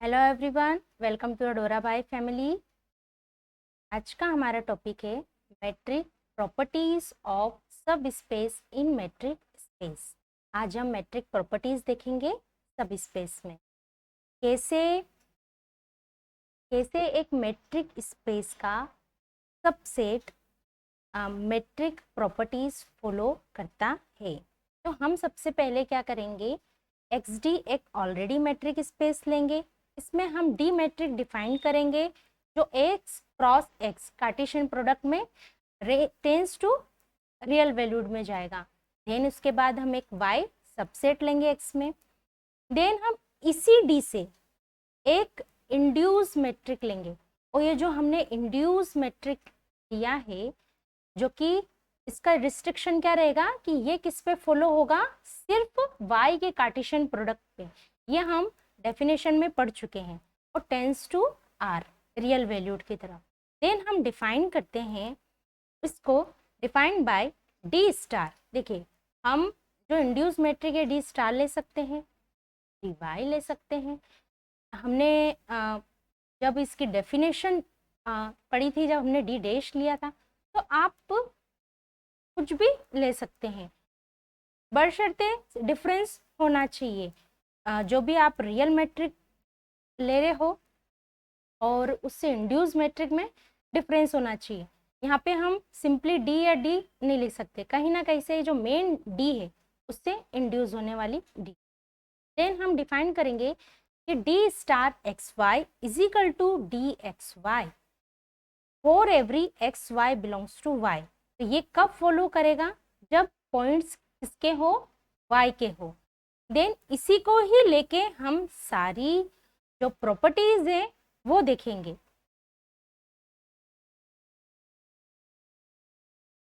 Hello everyone, welcome to डोरा bye family. आज का हमारा टॉपिक है मैट्रिक प्रॉपर्टीज ऑफ सब स्पेस इन मैट्रिक स्पेस। आज हम मैट्रिक प्रॉपर्टीज देखेंगे सब स्पेस में। कैसे कैसे एक मैट्रिक स्पेस का सबसेट मैट्रिक प्रॉपर्टीज फॉलो करता है। तो हम सबसे पहले क्या करेंगे, XD एक ऑलरेडी मैट्रिक स्पेस लेंगे, इसमें हम डी मैट्रिक डिफाइन करेंगे जो x cross x Cartesian product में टेंस टू रियल वैल्यूड में जाएगा। देन उसके बाद हम एक y सबसेट लेंगे x में। देन हम इसी d से एक इंड्यूस मैट्रिक लेंगे, और ये जो हमने इंड्यूस मैट्रिक लिया है, जो कि इसका रिस्ट्रिक्शन क्या रहेगा कि ये किस पे फॉलो होगा, सिर्फ y के कार्टेशियन प्रोडक्ट पे। ये हम डेफिनेशन में पढ़ चुके हैं, और tends to r real valued की तरफ। देन हम डिफाइन करते हैं इसको, डिफाइंड बाय डी स्टार। देखिए, हम जो इंड्यूस मैट्रिक है डी स्टार ले सकते हैं, डी वाई ले सकते हैं। हमने जब इसकी डेफिनेशन पढ़ी थी, जब हमने डी डैश लिया था, तो आप कुछ भी ले सकते हैं, बशर्ते डिफरेंस होना चाहिए। जो भी आप रियल मैट्रिक ले रहे हो और उससे इंड्यूस मैट्रिक में डिफरेंस होना चाहिए। यहाँ पे हम सिंपली डी या डी नहीं लिख सकते, कहीं ना कहीं से जो मेन डी है उससे इंड्यूस होने वाली डी। देन हम डिफाइन करेंगे कि D star x Y is equal to D x Y for every x Y belongs to Y. तो ये कब फॉलो करेगा, जब पॉइंट्स किसके हो, y के हो। देन इसी को ही लेके हम सारी जो प्रॉपर्टीज है वो देखेंगे।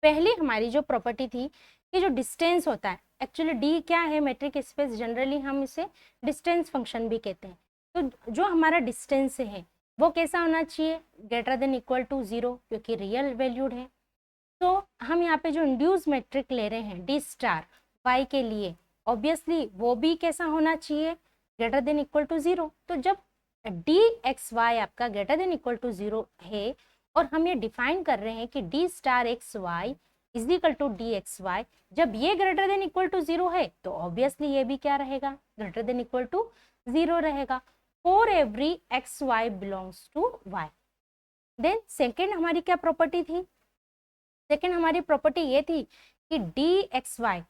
पहली हमारी जो प्रॉपर्टी थी कि जो डिस्टेंस होता है, एक्चुअली डी क्या है, मैट्रिक स्पेस जनरली हम इसे डिस्टेंस फंक्शन भी कहते हैं। तो जो हमारा डिस्टेंस है वो कैसा होना चाहिए, ग्रेटर देन इक्वल टू 0, क्योंकि रियल वैल्यूड है। तो हम यहाँ पे जो इंड्यूस मैट्रिक ले रहे हैं डी स्टार वाई के लिए, ऑब्वियसली वो भी कैसा होना चाहिए, ग्रेटर देन इक्वल टू 0। तो जब डी एक्स वाई आपका ग्रेटर देन इक्वल टू 0 है, और हम ये डिफाइन कर रहे हैं कि D star x Y is equal to D x Y, जब ये ग्रेटर देन इक्वल टू 0 है तो ऑब्वियसली ये भी क्या रहेगा, ग्रेटर देन इक्वल टू 0 रहेगा for every x Y belongs to y. Then second हमारी क्या प्रॉपर्टी थी, सेकेंड हमारी प्रॉपर्टी ये थी कि डी एक्स वाई,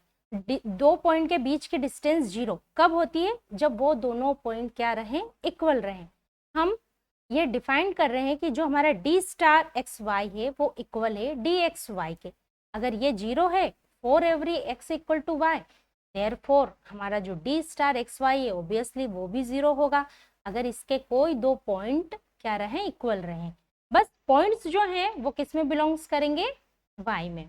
दो पॉइंट के बीच की डिस्टेंस 0 कब होती है, जब वो दोनों पॉइंट क्या रहे, इक्वल रहे। हम ये डिफाइन कर रहे हैं कि जो हमारा डी स्टार एक्स वाई है वो इक्वल है डी एक्स वाई के। अगर ये 0 है for every x equal to y, therefore हमारा जो डी स्टार एक्स वाई है ऑब्वियसली वो भी 0 होगा, अगर इसके कोई दो पॉइंट क्या रहे, इक्वल रहे। बस पॉइंट्स जो हैं वो किस में बिलोंग्स करेंगे, y में।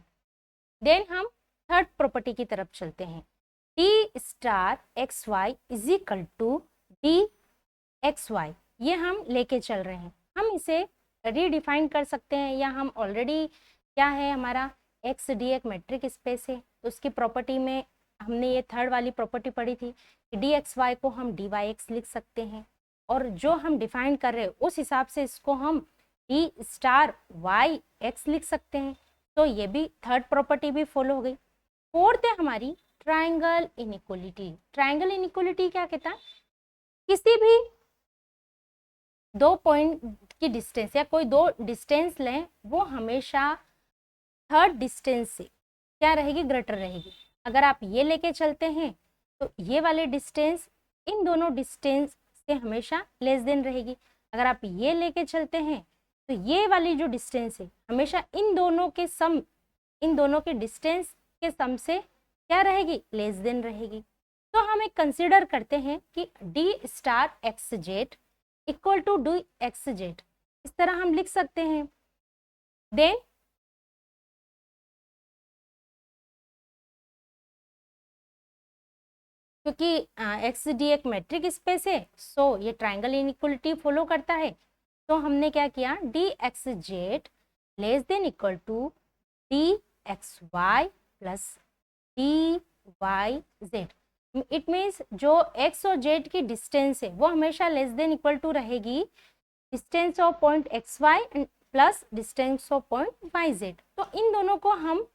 देन हम थर्ड प्रॉपर्टी की तरफ चलते हैं, d star x Y is equal to D x y. ये हम लेके चल रहे हैं, हम इसे रीडिफाइन कर सकते हैं, या हम ऑलरेडी क्या है, हमारा एक्स डी एक मैट्रिक स्पेस है, तो उसकी प्रॉपर्टी में हमने ये थर्ड वाली प्रॉपर्टी पढ़ी थी कि डी एक्स वाई को हम डी वाई एक्स लिख सकते हैं, और जो हम डिफाइन कर रहे हैं उस हिसाब से इसको हम डी स्टार वाई एक्स लिख सकते हैं। तो ये भी थर्ड प्रॉपर्टी भी फॉलो हो गई। फोर्थ है हमारी ट्रायंगल इनइक्वलिटी। ट्रायंगल इनइक्वलिटी क्या कहता है, किसी भी दो पॉइंट की डिस्टेंस या कोई दो डिस्टेंस लें, वो हमेशा थर्ड डिस्टेंस से क्या रहेगी, ग्रेटर रहेगी। अगर आप ये लेके चलते हैं तो ये वाले डिस्टेंस इन दोनों डिस्टेंस से हमेशा लेस देन रहेगी। अगर आप ये लेके चलते हैं तो ये वाली जो डिस्टेंस है हमेशा इन दोनों के सम, इन दोनों के डिस्टेंस के सम से क्या रहेगी, लेस देन रहेगी। तो हम एक कंसिडर करते हैं कि D star x z equal to D x z, इस तरह हम लिख सकते हैं। देन क्योंकि एक्स डी एक मैट्रिक स्पेस है, सो ये ट्रायंगल इनइक्वलिटी फॉलो करता है। तो हमने क्या किया, d x z less than equal to D x y plus d y z. It means जो x और z की डिस्टेंस है वो हमेशा लेस देन इक्वल टू रहेगी distance of point x y plus distance of point y z. तो इन दोनों को हम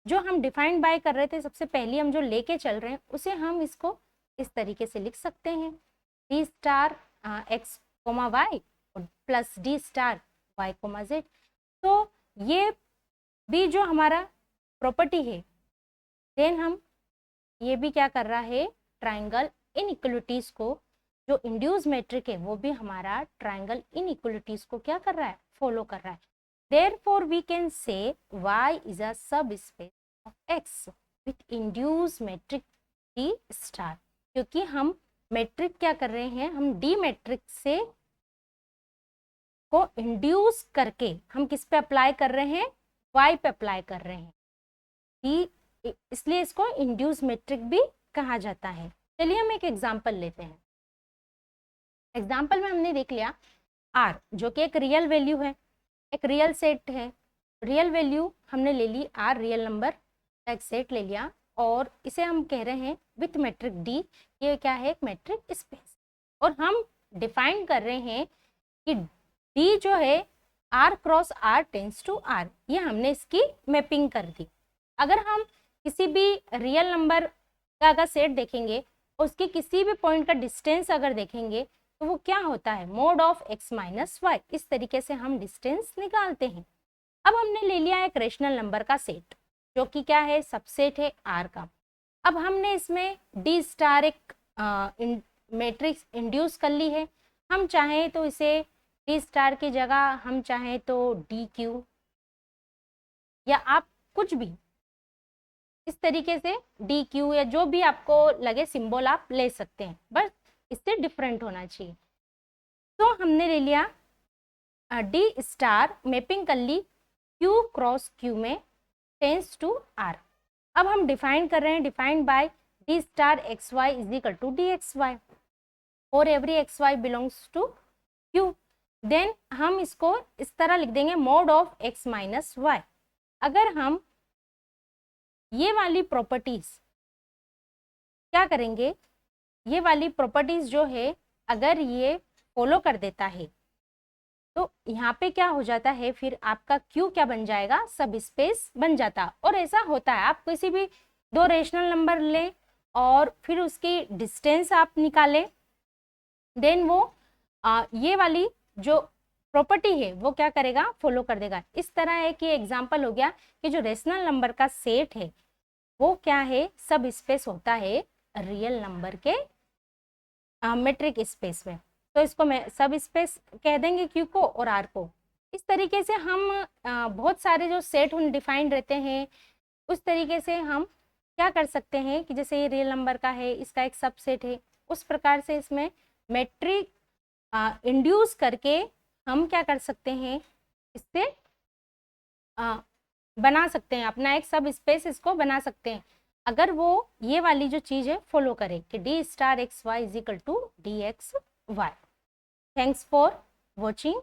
जो हम डिफाइन बाय कर रहे थे सबसे पहले हम जो लेके चल रहे हैं उसे हम इसको इस तरीके से लिख सकते हैं d star x comma y plus d star y comma z. तो ये भी जो हमारा प्रॉपर्टी है देन हम ये भी क्या कर रहा है ट्राइंगल इनइक्वलिटीज को जो इंड्यूस मैट्रिक है वो भी हमारा ट्राइंगल इनइक्वलिटीज को क्या कर रहा है फॉलो कर रहा है। Therefore we can say Y is a subspace of X with induced metric D star। क्योंकि हम मैट्रिक क्या कर रहे हैं हम डी मैट्रिक से को इंड्यूस करके हम किस पे अप्लाई कर रहे हैं Y पे अप्लाई कर रहे हैं डी, इसलिए इसको इंड्यूस मैट्रिक भी कहा जाता है। चलिए हम एक एग्जांपल लेते हैं। एग्जांपल में हमने देख लिया R जो कि एक रियल वैल्यू है, एक रियल सेट है, रियल वैल्यू हमने ले ली R रियल नंबर का एक सेट ले लिया और इसे हम कह रहे हैं विथ मैट्रिक D, ये क्या है एक मैट्रिक स्पेस। और हम डिफाइन कर रहे हैं कि D जो है R cross R tends to R, ये हमने इसकी मैपिंग कर दी। अगर हम किसी भी रियल नंबर का अगर सेट देखेंगे उसके किसी भी पॉइंट का डिस्टेंस अगर देखेंगे तो वो क्या होता है mod of x minus y, इस तरीके से हम डिस्टेंस निकालते हैं। अब हमने ले लिया एक रेशनल नंबर का सेट जो कि क्या है सबसेट है R का। अब हमने इसमें D स्टार एक मैट्रिक्स इंड्यूस कर ली है। हम चाहें तो इसे D स्टार की जगह हम चाहें तो DQ या आप कुछ भी इस तरीके से DQ या जो भी आपको लगे सिंबल आप ले सकते हैं, बस इससे डिफरेंट होना चाहिए। तो हमने ले लिया D स्टार मैपिंग कर ली Q क्रॉस Q में टेंस टू R। अब हम डिफाइन कर रहे हैं defined by D star x Y is equal to D x y और every x Y belongs to Q। Then हम इसको इस तरह लिख देंगे mod of x minus y. अगर हम ये वाली प्रॉपर्टीज क्या करेंगे, ये वाली प्रॉपर्टीज जो है अगर ये फॉलो कर देता है तो यहाँ पे क्या हो जाता है फिर आपका Q क्या बन जाएगा सब स्पेस बन जाता। और ऐसा होता है आप किसी भी दो रेशनल नंबर लें और फिर उसकी डिस्टेंस आप निकालें देन वो ये वाली जो प्रॉपर्टी है वो क्या करेगा फॉलो कर देगा। इस तरह है कि एग्जाम्पल हो गया कि जो रेशनल नंबर का सेट है वो क्या है सब स्पेस होता है रियल नंबर के मैट्रिक स्पेस में। तो इसको मैं सब स्पेस कह देंगे Q को और R को। इस तरीके से हम बहुत सारे जो सेट उन डिफाइंड रहते हैं उस तरीके से हम क्या कर सकते हैं कि जैसे ये रियल नंबर का है इसका एक सबसेट है, उस प्रकार से इसमें मैट्रिक इंड्यूस करके हम क्या कर सकते हैं इससे बना सकते हैं अपना एक सब स्पेस इसको बना सकते हैं अगर वो ये वाली जो चीज़ है फॉलो करे कि D star x Y is equal to D x y. Thanks for watching.